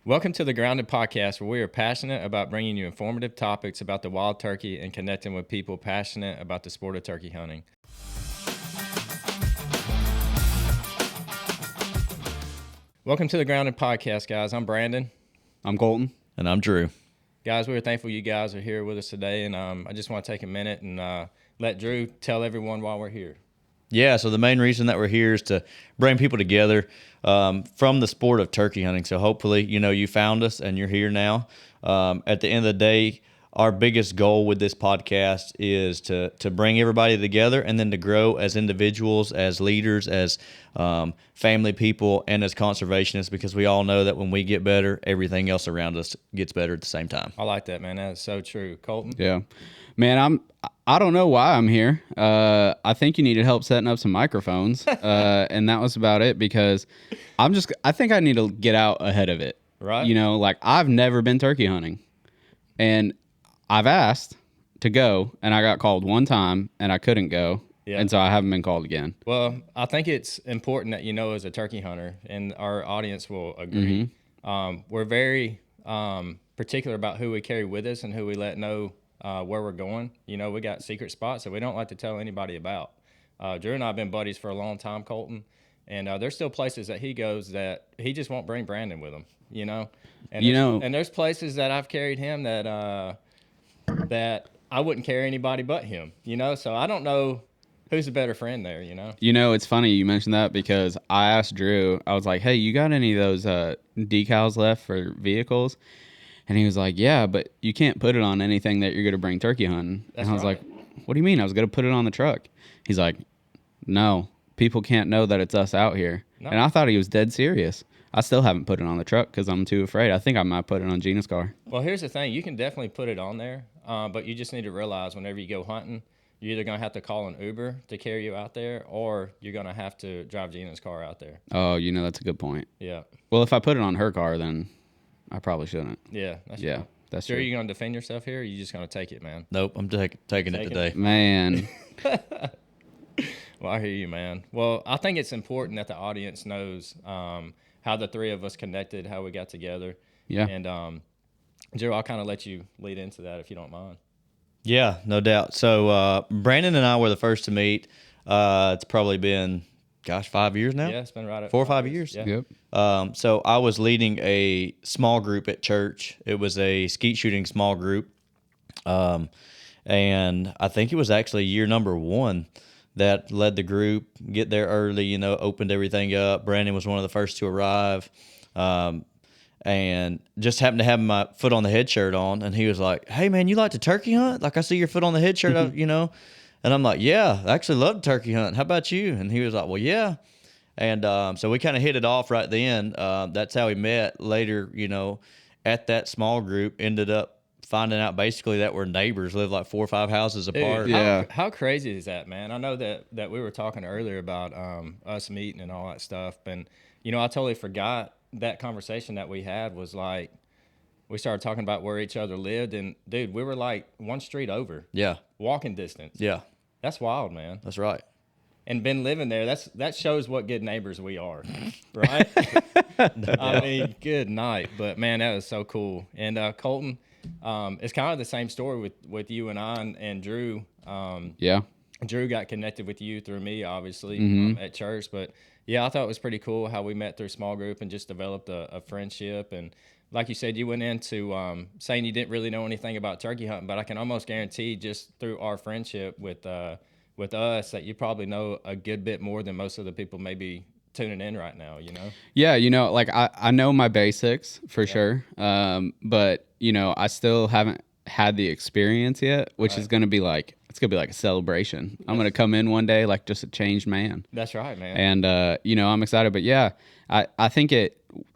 Welcome to the Grounded Podcast, where we are passionate about bringing you informative topics about the wild turkey and connecting with people passionate about the sport of turkey hunting. Welcome to the Grounded Podcast, guys. I'm Brandon. I'm Colton. And I'm Drew. Guys, we're thankful you guys are here with us today, and I just want to take a minute and let Drew tell everyone why we're here. Yeah, so the main reason that we're here is to bring people together from the sport of turkey hunting. So hopefully, you found us and you're here now. At the end of the day, our biggest goal with this podcast is to bring everybody together and then to grow as individuals, as leaders, as family people, and as conservationists, because we all know that when we get better, everything else around us gets better at the same time. I like that, man. That is so true. Colton? Yeah. Man, I don't know why I'm here. I think you needed help setting up some microphones, and that was about it, because I think I need to get out ahead of it. Right. I've never been turkey hunting, and I've asked to go, and I got called one time, and I couldn't go, and so I haven't been called again. Well, I think it's important that as a turkey hunter, and our audience will agree, we're very particular about who we carry with us and who we let know where we're going. We got secret spots that we don't like to tell anybody about. Drew and I have been buddies for a long time, Colton, and there's still places that he goes that he just won't bring Brandon with him, and there's places that I've carried him that I wouldn't carry anybody but him, so I don't know who's a better friend there, It's funny you mentioned that, because I asked Drew, I was like, hey, you got any of those decals left for vehicles? And he was like, yeah, but you can't put it on anything that you're going to bring turkey hunting. And I was like, what do you mean? I was going to put it on the truck. He's like, no, people can't know that it's us out here. No. And I thought he was dead serious. I still haven't put it on the truck because I'm too afraid. I think I might put it on Gina's car. Well, here's the thing. You can definitely put it on there, but you just need to realize whenever you go hunting, you're either going to have to call an Uber to carry you out there, or you're going to have to drive Gina's car out there. Oh, that's a good point. Yeah. Well, if I put it on her car, then I probably shouldn't. Yeah. That's true. Are you going to defend yourself here, or are you just going to take it, man? Nope, I'm taking it today. Man. Well, I hear you, man. Well, I think it's important that the audience knows how the three of us connected, how we got together. Yeah. And, Joe, I'll kind of let you lead into that if you don't mind. Yeah, no doubt. So Brandon and I were the first to meet. It's probably been, 5 years now? Yeah, it's been right at 4 or 5 years. Yeah. Yep. So I was leading a small group at church. It was a skeet shooting small group. And I think it was actually year number 1 that led the group, get there early, opened everything up. Brandon was one of the first to arrive. And just happened to have my foot on the head shirt on. And he was like, hey, man, you like to turkey hunt? Like, I see your foot on the head shirt, And I'm like, yeah, I actually love turkey hunting. How about you? And he was like, well, yeah. And so we kind of hit it off right then. That's how we met. Later, at that small group, ended up finding out basically that we're neighbors, live like 4 or 5 houses apart. Dude, yeah. How crazy is that, man? I know that we were talking earlier about us meeting and all that stuff. And, I totally forgot that conversation that we had was like, we started talking about where each other lived. And, dude, we were like one street over. Yeah. Walking distance. Yeah. That's wild, man. That's right. And been living there, that shows what good neighbors we are, right? I mean, good night. But, man, that was so cool. And, Colton, it's kind of the same story with you and I and Drew. Yeah. Drew got connected with you through me, obviously, at church. But, yeah, I thought it was pretty cool how we met through small group and just developed a friendship. And like you said, you went into saying you didn't really know anything about turkey hunting, but I can almost guarantee just through our friendship with us that you probably know a good bit more than most of the people maybe tuning in right now, Yeah, I know my basics for sure, but, I still haven't had the experience yet, which is going to be like, it's going to be like a celebration. I'm going to come in one day like just a changed man. That's right, man. And, I'm excited. But, yeah, I think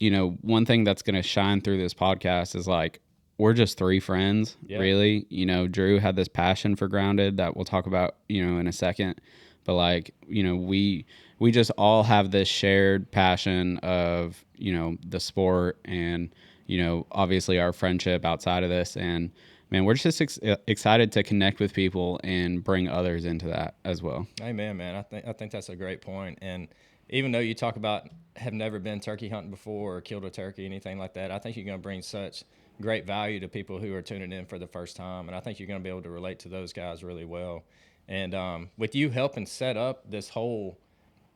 one thing that's going to shine through this podcast is like, we're just 3 friends, really. Drew had this passion for Grounded that we'll talk about, in a second. But like, we just all have this shared passion of, the sport and, obviously our friendship outside of this. And man, we're just excited to connect with people and bring others into that as well. Amen, man. I think that's a great point. And even though you talk about have never been turkey hunting before or killed a turkey, anything like that, I think you're going to bring such great value to people who are tuning in for the first time. And I think you're going to be able to relate to those guys really well. And with you helping set up this whole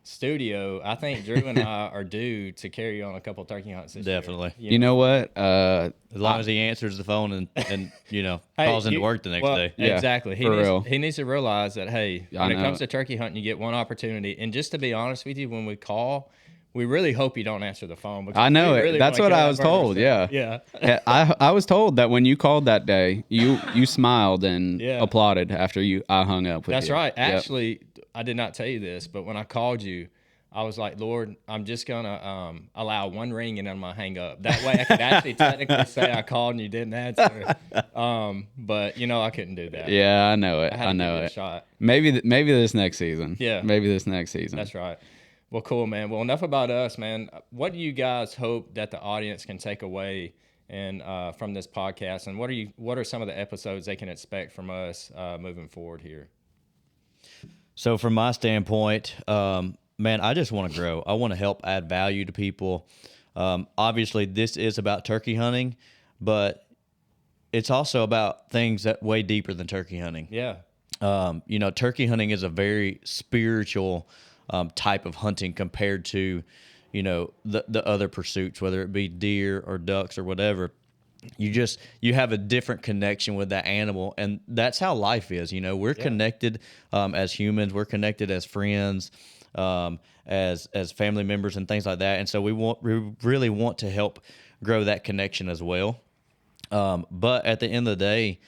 studio, I think Drew and I are due to carry on a couple turkey hunts this Definitely. year. You know what? As long as he answers the phone and Hey, calls into work the next day. Yeah, Exactly. for real. He needs to realize that, hey, when it know. comes to turkey hunting, you get one opportunity. And just to be honest with you, when we call, we really hope you don't answer the phone. Because I know we it. really That's wanna what kill I that was burger told. stand. Yeah. Yeah. I was told that when you called that day, you smiled and Yeah. applauded after I hung up with That's you. right. Yep. Actually, I did not tell you this, but when I called you, I was like, Lord, I'm just going to allow one ring and then I'm going to hang up. That way I could actually technically say I called and you didn't answer. But, I couldn't do that. Yeah, I know it. I had to I give know it a it. shot. Maybe this next season. Yeah. Maybe this next season. That's right. Well, cool, man. Well, enough about us, man. What do you guys hope that the audience can take away and from this podcast? And what are some of the episodes they can expect from us moving forward here? So from my standpoint, man, I just want to grow. I want to help add value to people. Obviously, this is about turkey hunting, but it's also about things that way deeper than turkey hunting. Yeah. Turkey hunting is a very spiritual type of hunting compared to, the other pursuits, whether it be deer or ducks or whatever. You have a different connection with that animal, and that's how life is. We're connected as humans. We're connected as friends, as family members and things like that. And so we really want to help grow that connection as well. But at the end of the day,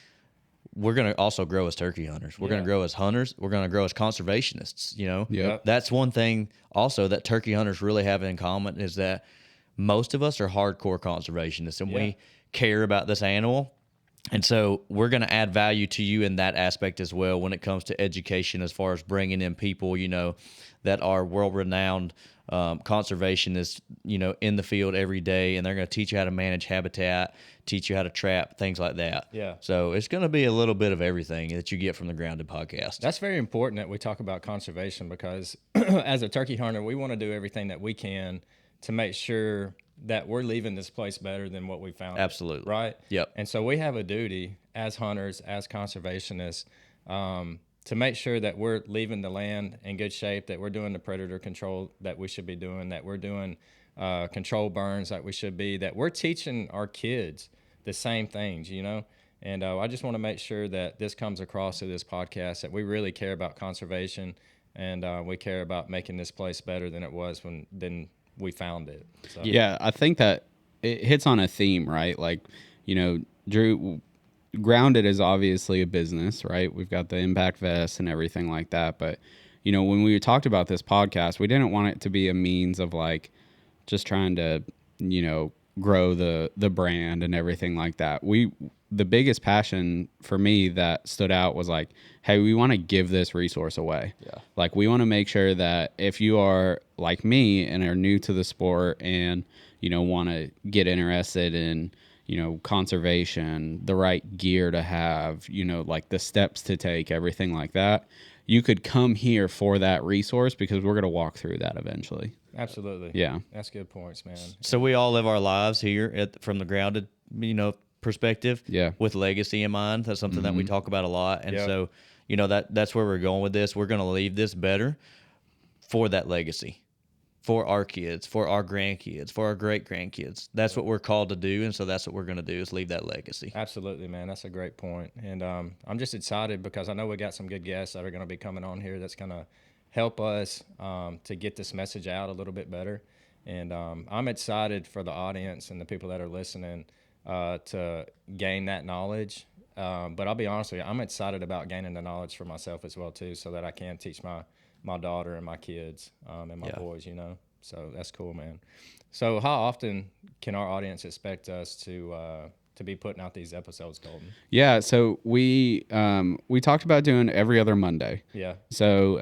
we're going to also grow as turkey hunters. We're going to grow as hunters. We're going to grow as conservationists. Yep. That's one thing also that turkey hunters really have in common is that most of us are hardcore conservationists and we care about this animal. And so we're going to add value to you in that aspect as well when it comes to education, as far as bringing in people, that are world-renowned conservationists, in the field every day, and they're going to teach you how to manage habitat, teach you how to trap, things like that. Yeah. So it's going to be a little bit of everything that you get from the Grounded podcast. That's very important that we talk about conservation because as a turkey hunter, we want to do everything that we can to make sure that we're leaving this place better than what we found. Absolutely. Right? Yep. And so we have a duty as hunters, as conservationists, to make sure that we're leaving the land in good shape, that we're doing the predator control that we should be doing, that we're doing control burns like we should be, that we're teaching our kids the same things, And I just want to make sure that this comes across to this podcast, that we really care about conservation and we care about making this place better than it was than we found it. So. Yeah, I think that it hits on a theme, right? Like, Drew, Grounded is obviously a business, right? We've got the impact vest and everything like that. But, when we talked about this podcast, we didn't want it to be a means of like just trying to, grow the brand and everything like that. The biggest passion for me that stood out was like, hey, we want to give this resource away. Yeah. Like we want to make sure that if you are like me and are new to the sport and, want to get interested in, conservation, the right gear to have, like the steps to take, everything like that, you could come here for that resource because we're going to walk through that eventually. Absolutely. Yeah. That's good points, man. So we all live our lives here from the Grounded, perspective, with legacy in mind. That's something that we talk about a lot. And so, that's where we're going with this. We're going to leave this better for that legacy, for our kids, for our grandkids, for our great grandkids. That's what we're called to do. And so that's what we're going to do is leave that legacy. Absolutely, man. That's a great point. And I'm just excited because I know we got some good guests that are going to be coming on here that's going to help us to get this message out a little bit better. And I'm excited for the audience and the people that are listening to gain that knowledge. But I'll be honest with you, I'm excited about gaining the knowledge for myself as well, too, so that I can teach my daughter and my kids and my boys, So that's cool, man. So how often can our audience expect us to be putting out these episodes, Colton? Yeah, so we talked about doing every other Monday. Yeah. So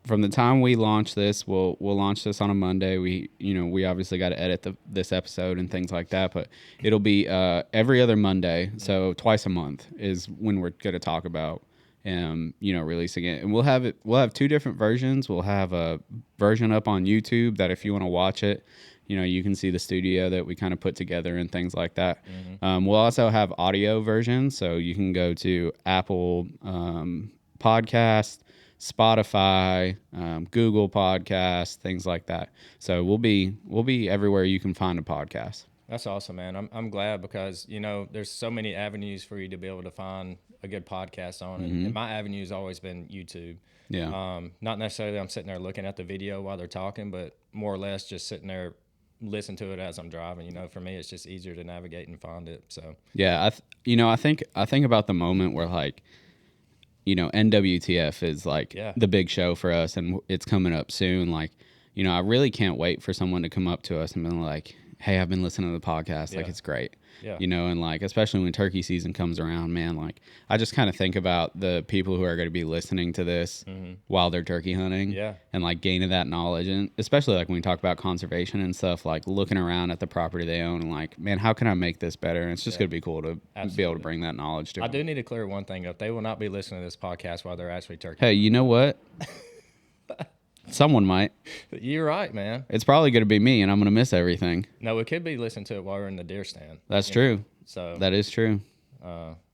from the time we launch this, we'll launch this on a Monday. We obviously got to edit this episode and things like that, but it'll be every other Monday. So twice a month is when we're going to talk about releasing it. And we'll have two different versions. We'll have a version up on YouTube that if you want to watch it, you can see the studio that we kind of put together and things like that. We'll also have audio versions, so you can go to Apple Podcast, Spotify, Google Podcast, things like that. So we'll be everywhere you can find a podcast. That's awesome, man. I'm glad because there's so many avenues for you to be able to find a good podcast on, and my avenue has always been YouTube. Yeah. Not necessarily I'm sitting there looking at the video while they're talking, but more or less just sitting there listen to it as I'm driving. For me it's just easier to navigate and find it. So yeah, I think about the moment where like NWTF is like the big show for us, and it's coming up soon. Like I really can't wait for someone to come up to us and be like, hey, I've been listening to the podcast. Like, it's great. Yeah. And like, especially when turkey season comes around, man, like I just kind of think about the people who are going to be listening to this while they're turkey hunting and like gaining that knowledge. And especially like when we talk about conservation and stuff, like looking around at the property they own and like, man, how can I make this better? And it's just going to be cool to be able to bring that knowledge to them. I do need to clear one thing up. They will not be listening to this podcast while they're actually turkey. Hey, you know what? Someone might. You're right, man. It's probably going to be me, and I'm going to miss everything. No, it could be listening to it while we're in the deer stand. That's true. So that is true.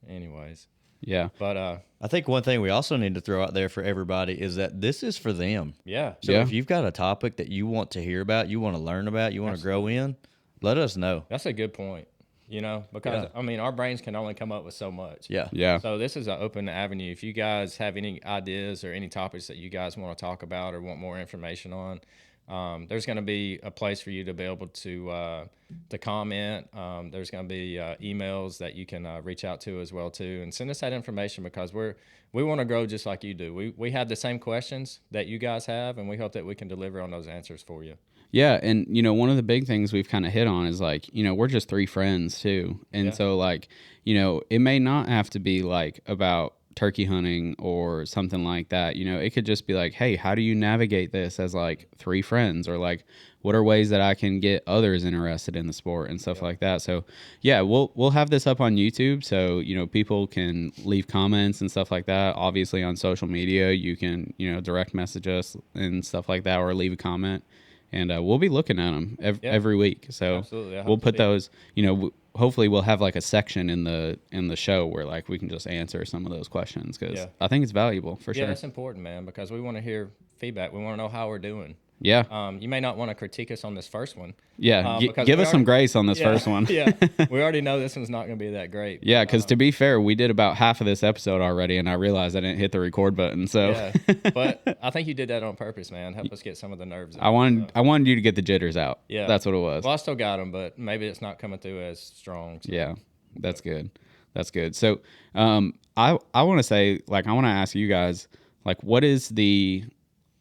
Anyways. Yeah. But I think one thing we also need to throw out there for everybody is that this is for them. Yeah. So if you've got a topic that you want to hear about, you want to learn about, you want to grow in, let us know. That's a good point. Because our brains can only come up with so much. Yeah. Yeah. So this is an open avenue. If you guys have any ideas or any topics that you guys want to talk about or want more information on, there's going to be a place for you to be able to comment. There's going to be emails that you can reach out to as well too, and send us that information because we want to grow just like you do. We have the same questions that you guys have, and we hope that we can deliver on those answers for you. Yeah, and one of the big things we've kind of hit on is like, we're just three friends too. And so like, it may not have to be like about turkey hunting or something like that. It could just be like, hey, how do you navigate this as like three friends, or like what are ways that I can get others interested in the sport and stuff like that. So yeah, we'll have this up on YouTube, so people can leave comments and stuff like that. Obviously on social media you can direct message us and stuff like that, or leave a comment. And we'll be looking at them every week. So we'll put those, hopefully we'll have like a section in the show where like we can just answer some of those questions, because I think it's valuable for sure. Yeah, that's important, man, because we want to hear feedback. We want to know how we're doing. Yeah. You may not want to critique us on this first one. Yeah. Give us some grace on this first one. Yeah. We already know this one's not going to be that great. Yeah, because to be fair, we did about half of this episode already, and I realized I didn't hit the record button. So. Yeah. But I think you did that on purpose, man. Help us get some of the nerves out. I wanted you to get the jitters out. Yeah. That's what it was. Well, I still got them, but maybe it's not coming through as strong. So. Yeah. That's good. That's good. So I want to say, like, I want to ask you guys, like, what is the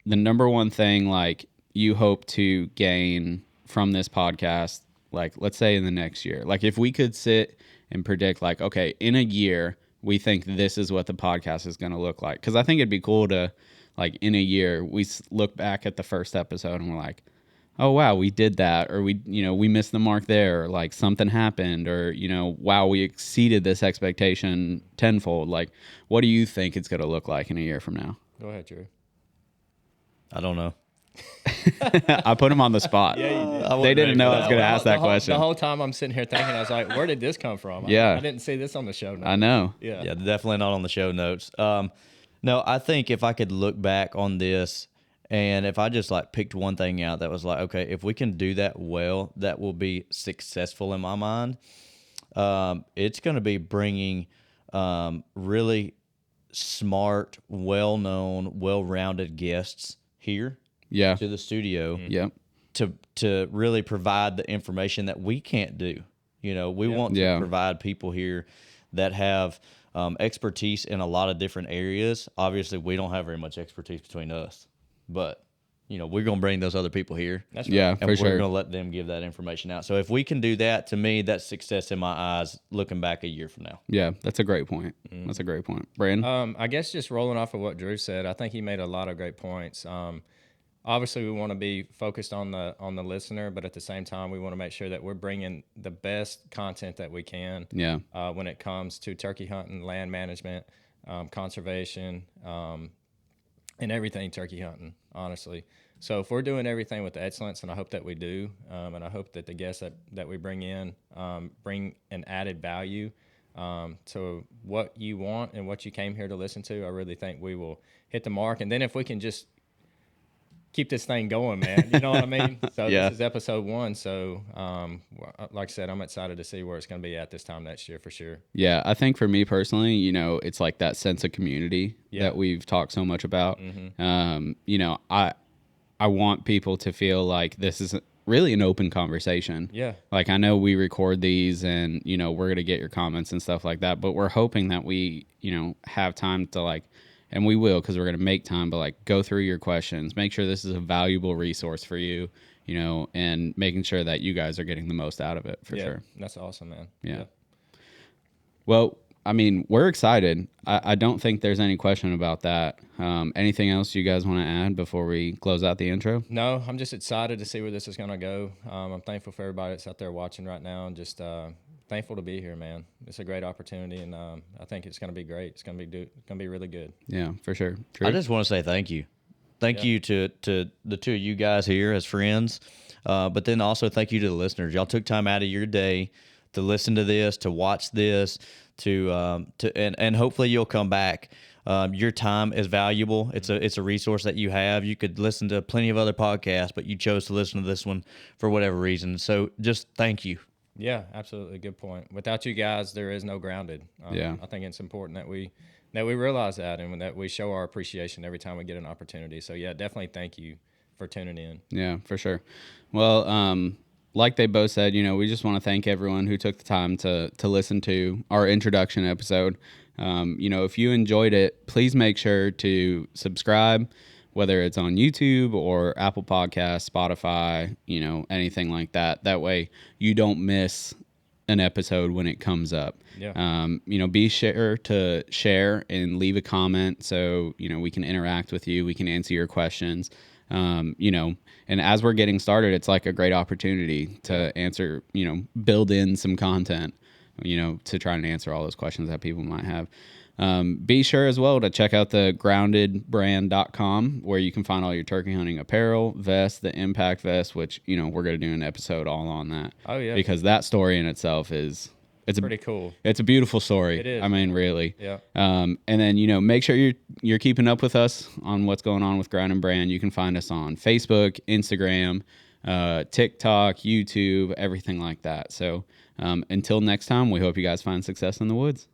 number one thing, like, you hope to gain from this podcast, like, let's say in the next year? Like, if we could sit and predict, like, okay, in a year, we think this is what the podcast is going to look like. Because I think it'd be cool to, like, in a year, we look back at the first episode and we're like, oh, wow, we did that. Or we missed the mark there. Or, like, something happened. Or, wow, we exceeded this expectation tenfold. Like, what do you think it's going to look like in a year from now? Go ahead, Drew. I don't know. I put them on the spot. Yeah, you did. They didn't know I was going to ask that question. The whole time I'm sitting here thinking, I was like, where did this come from? Yeah. I didn't see this on the show notes. I know. Yeah. Yeah, definitely not on the show notes. No, I think if I could look back on this, and if I just like picked one thing out that was like, okay, if we can do that well, that will be successful in my mind. It's going to be bringing really smart, well-known, well-rounded guests here to the studio. Yep. To really provide the information that we can't do. We want to provide people here that have expertise in a lot of different areas. Obviously, we don't have very much expertise between us, but we're going to bring those other people here. That's right. Yeah, and for we're sure. going to let them give that information out. So if we can do that, to me, that's success in my eyes looking back a year from now. Yeah, that's a great point. That's a great point. Brandon? I guess just rolling off of what Drew said, I think he made a lot of great points. Obviously, we want to be focused on the listener, but at the same time, we want to make sure that we're bringing the best content that we can. Yeah. When it comes to turkey hunting, land management, conservation, and everything turkey hunting, honestly. So if we're doing everything with excellence, and I hope that we do, and I hope that the guests that we bring in bring an added value to what you want and what you came here to listen to, I really think we will hit the mark. And then if we can just keep this thing going, man, you know what I mean? So Yeah. This is episode 1. So like I said, I'm excited to see where it's going to be at this time next year for sure. Yeah, I think for me personally, you know, it's like that sense of community Yeah. that we've talked so much about. You know, I want people to feel like this is really an open conversation. Yeah. Like I know we record these and, you know, we're going to get your comments and stuff like that, but we're hoping that we, you know, have time to like, and we will, because we're going to make time, but like go through your questions, make sure this is a valuable resource for you, you know, and making sure that you guys are getting the most out of it for sure. That's awesome, man. Yeah. Well, I mean, we're excited. I don't think there's any question about that. Anything else you guys want to add before we close out the intro? No, I'm just excited to see where this is going to go. I'm thankful for everybody that's out there watching right now, and just thankful to be here, man. It's a great opportunity, and I think it's going to be great. It's going to be really good. Yeah, for sure. True. I just want to say thank you. Thank you to the two of you guys here as friends, but then also thank you to the listeners. Y'all took time out of your day to listen to this, to watch this, and hopefully you'll come back. Your time is valuable. It's a resource that you have. You could listen to plenty of other podcasts, but you chose to listen to this one for whatever reason. So just thank you. Yeah, absolutely. Good point. Without you guys, there is no Grounded. Yeah. I think it's important that we realize that, and that we show our appreciation every time we get an opportunity. So yeah, definitely thank you for tuning in. Yeah, for sure. Well, like they both said, you know, we just want to thank everyone who took the time to listen to our introduction episode. You know, if you enjoyed it, please make sure to subscribe, whether it's on YouTube or Apple Podcasts, Spotify, you know, anything like that. That way you don't miss an episode when it comes up. Yeah. You know, be sure to share and leave a comment so, you know, we can interact with you. We can answer your questions. You know, and as we're getting started, it's like a great opportunity to answer, you know, build in some content, you know, to try and answer all those questions that people might have. Be sure as well to check out the groundedbrand.com, where you can find all your turkey hunting apparel, vests, the impact vest, which, you know, we're going to do an episode all on that. Oh, yeah. Because that story in itself it's Pretty cool. It's a beautiful story. It is. I mean, really. Yeah. And then, you know, make sure you're keeping up with us on what's going on with Grounded Brand. You can find us on Facebook, Instagram, TikTok, YouTube, everything like that. So until next time, we hope you guys find success in the woods.